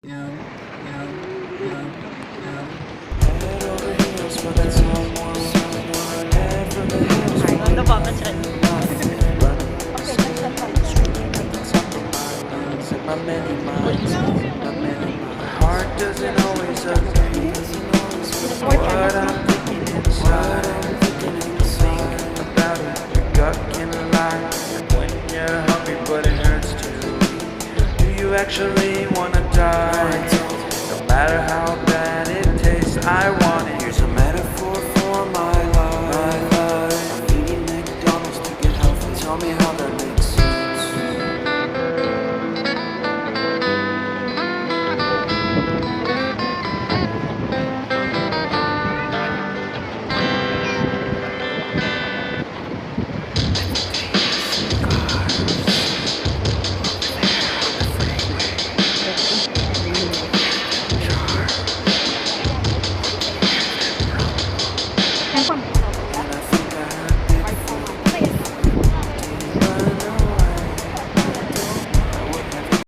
Nó vọt lên trên. Heart doesn't always agree. What I'm thinking inside, about it, your gut can lie. When you're hungry, but it hurts too. Do you actually wanna